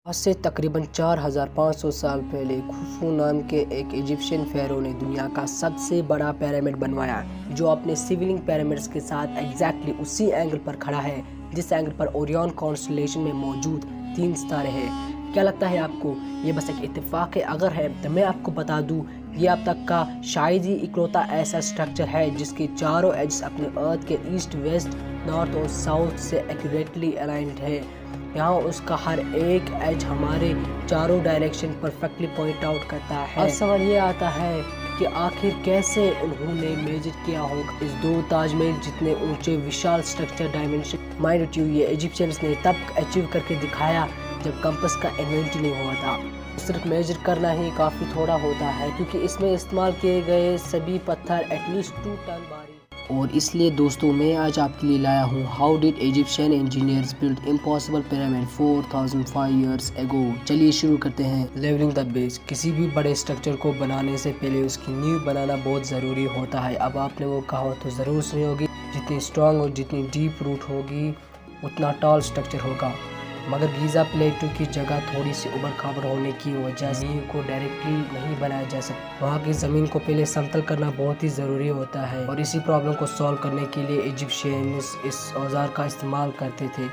آج سے تقریباً 4500 سال پہلے خوفو نام کے ایک ایجپشین فیرو نے دنیا کا سب سے بڑا پیرامڈ بنوایا، جو اپنے سیولنگ پیرامڈز کے ساتھ ایگزیکٹلی اسی اینگل پر کھڑا ہے جس اینگل پر اوریون کانسٹلیشن میں موجود 3 ستارے ہیں۔ کیا لگتا ہے آپ کو یہ بس ایک اتفاق ہے؟ اگر ہے تو میں آپ کو بتا دوں، یہ اب تک کا شاید ہی اکلوتا ایسا اسٹرکچر ہے جس کے چاروں ایجز اپنے ارتھ کے ایسٹ ویسٹ نارتھ اور ساؤتھ سے ایکوریٹلی الائنڈ ہے۔ یہاں اس کا ہر ایک ایج ہمارے چاروں ڈائریکشن پرفیکٹلی پوائنٹ آؤٹ کرتا ہے۔ اب سوال یہ آتا ہے کہ آخر کیسے انہوں نے میجر کیا ہوگا اس 2 تاج محل جتنے اونچے وشال اسٹرکچر ڈائمنشن؟ مائنڈ یو، یہ ایجپشینز نے تب اچیو کر کے دکھایا جب کمپس کا انوینٹ نہیں ہوا تھا۔ صرف میجر کرنا ہی کافی تھوڑا ہوتا ہے، کیونکہ اس میں استعمال کیے گئے سبھی پتھر ایٹ لیسٹ 2 ٹن بھاری۔ اور اس لیے دوستوں میں آج آپ کے لیے لایا ہوں how did Egyptian engineers build impossible pyramid 4005 years ago. چلیے شروع کرتے ہیں۔ لیولنگ دا بیس، کسی بھی بڑے اسٹرکچر کو بنانے سے پہلے اس کی نیو بنانا بہت ضروری ہوتا ہے۔ اب آپ نے وہ کہا تو ضرور سنی ہوگی، جتنی اسٹرانگ اور جتنی ڈیپ روٹ ہوگی اتنا ٹال اسٹرکچر ہوگا۔ مگر گیزا پلیٹو کی جگہ تھوڑی سی اوبر کھابڑ ہونے کی وجہ سے نیو کو ڈائریکٹلی نہیں بنایا جا سکتا۔ وہاں کی زمین کو پہلے سمتل کرنا بہت ہی ضروری ہوتا ہے، اور اسی پرابلم کو سالو کرنے کے لیے ایجپشینز اس اوزار کا استعمال کرتے تھے۔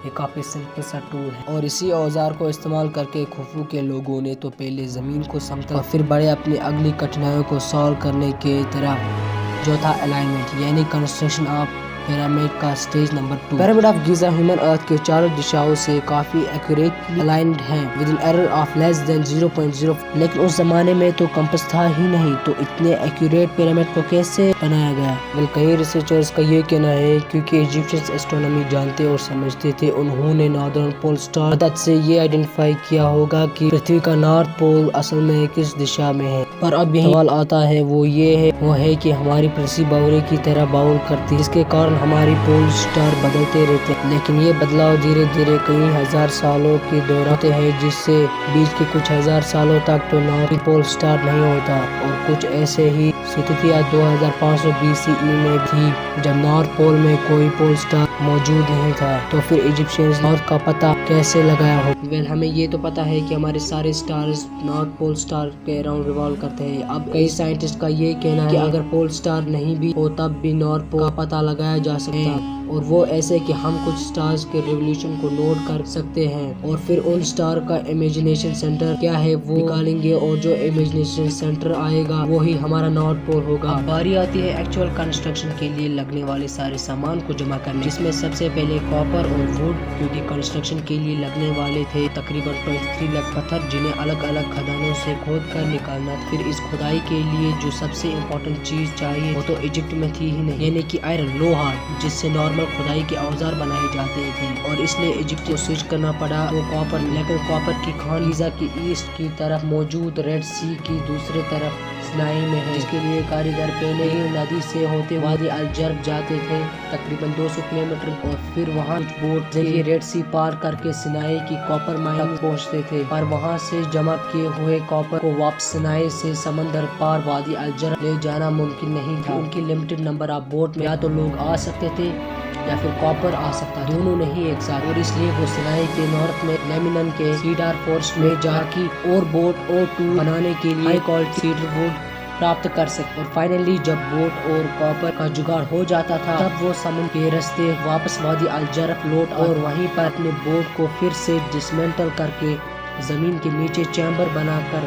یہ کافی سمپل سا ٹول ہے، اور اسی اوزار کو استعمال کر کے خوفو کے لوگوں نے تو پہلے زمین کو سمتل اور پھر بڑے اپنی اگلی کٹھنائیوں کو سالو کرنے کے طرف جو تھا الائنمنٹ، یعنی کنسٹرکشن آف پیرامڈ کا stage number 2۔ Pyramid of Giza human earth کے چاروں دشاؤں سے کافی ایکوریٹلی الائنڈ ہیں with an error of less than 0.0، لیکن اس زمانے میں تو کمپس تھا ہی نہیں، تو اتنے ایکوریٹ پیرامڈ کو کیسے بنایا گیا؟ کئی ریسرچرز کا یہ کہنا ہے کیونکہ ایجپشینز اسٹرونومی جانتے اور سمجھتے تھے، انہوں نے ناردرن پول سٹار مدد سے یہ آئیڈینٹیفائی کیا ہوگا کہ پرتھوی کا نارتھ پول اصل میں کس دشا میں ہے۔ پر اب یہی سوال آتا ہے، وہ ہے کہ ہماری پرسی باوری کی طرح باؤل کرتی، جس کے کارن ہماری پول سٹار بدلتے رہتے ہیں، لیکن یہ بدلاؤ دھیرے دھیرے کئی ہزار سالوں کے دوران ہوتے ہیں، جس سے بیچ کے کچھ ہزار سالوں تک تو نارتھ پول سٹار نہیں ہوتا، اور کچھ ایسے ہی ستتیا 2500 BCE میں تھی جب نارتھ پول میں کوئی پول سٹار موجود نہیں تھا۔ تو پھر ایجپشینز نارتھ کا پتہ کیسے لگایا ہو؟ ہمیں یہ تو پتا ہے کہ ہمارے سارے سٹارز نارتھ پول سٹار کے اراؤنڈ ریوالو کرتے ہیں۔ اب کئی سائنٹسٹ کا یہ کہنا ہے کہ اگر پول سٹار نہیں بھی ہو تب بھی نارتھ پول کا پتہ لگایا جا سکتا ہے، اور وہ ایسے کہ ہم کچھ سٹارز کے ریولیوشن کو نوٹ کر سکتے ہیں، اور پھر ان سٹار کا امیجنیشن سینٹر کیا ہے وہ نکالیں گے، اور جو امیجنیشن سینٹر آئے گا وہی ہمارا نارتھ پول ہوگا۔ اب باری آتی ہے ایکچوئل کنسٹرکشن کے لیے لگنے والے سارے سامان کو جمع کرنے، جس میں سب سے پہلے کاپر اور ووڈ، کیونکہ کنسٹرکشن کے لیے لگنے والے تھے تقریباً 23 لاکھ پتھر، جنہیں الگ الگ کھدانوں سے کھود کر نکالنا تھا۔ پھر اس کھدائی کے لیے جو سب سے امپورٹنٹ چیز چاہیے وہ تو ایجپٹ میں تھی ہی نہیں، یعنی کہ آئرن، لوہا، جس سے نارمل کھدائی کے اوزار بنائے جاتے تھے، اور اس لیے ایجپٹ کو سوئچ کرنا پڑا وہ کاپر، لیکن کاپر کی کھان گیزا کی ایسٹ کی طرف موجود ریڈ سی کی دوسری طرف سنائی میں ہے، جس کے لیے کاریگر پہلے ہی ندی سے ہوتے وادی الجرب جاتے تھے تقریباً 200 کلومیٹر، اور پھر وہاں بوٹ سے ریڈ سی پار کر کے سنائی کی کاپر مائن تک پہنچتے تھے، پر وہاں سے جمع کیے ہوئے کاپر کو واپس سنائی سے سمندر پار وادی الجرب لے جانا ممکن نہیں تھا۔ ان کی لمیٹڈ نمبر آف بوٹ میں یا تو لوگ آ سکتے تھے یا پھر کاپر آ سکتا، دونوں نہیں ایک ساتھ، اور اس لیے وہ سنائی کے نارتھ میں لیمنن کے سیڈار فورسٹ میں جا کی اور بوٹ اور ٹول بنانے کے لیے ہائی کوالٹی سیڈر ووڈ پراپت کر سکتے، اور فائنلی جب بوٹ اور کاپر کا جگاڑ ہو جاتا تھا تب وہ سمندر کے راستے واپس وادی الجرف لوٹ اور وہیں پر اپنے بوٹ کو پھر سے ڈسمینٹل کر کے زمین کے نیچے چیمبر بنا کر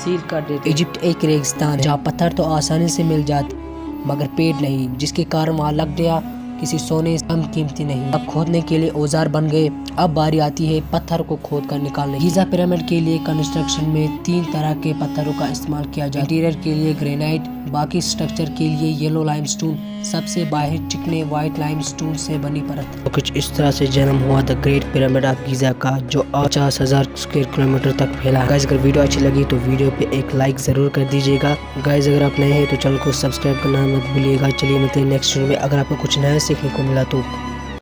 سیل کر دیتے۔ ایجپٹ ایک ریگستان ہے جہاں پتھر تو آسانی سے مل جاتے مگر پیڑ نہیں، جس کے کارن وہاں لگ گیا کسی سونے کم قیمتی نہیں۔ اب کھودنے کے لیے اوزار بن گئے، اب باری آتی ہے پتھر کو کھود کر نکالنے۔ گیزا پیرامڈ کے لیے کنسٹرکشن میں 3 طرح کے پتھروں کا استعمال کیا جاتا ہے۔ انٹیریئر کے لیے گرینائٹ، باقی سٹرکچر کے لیے یلو لائم سٹون، سب سے باہر چکنے وائٹ لائم سٹون سے بنی پرت۔ کچھ اس طرح سے جنم ہوا دا گریٹ پیرامڈ آف گیزا کا، جو 50,000 اسکوائر کلومیٹر تک پھیلا ہے۔ گائز اگر ویڈیو اچھی لگی تو ویڈیو پہ ایک لائک ضرور کر دیجیے گا۔ گائز اگر آپ نئے ہیں تو چینل کو سبسکرائب کرنا مت بھولیے گا۔ چلیے ملتے ہیں نیکسٹ ویڈیو میں۔ اگر آپ کو کچھ نیا سیکھنے کو ملا تو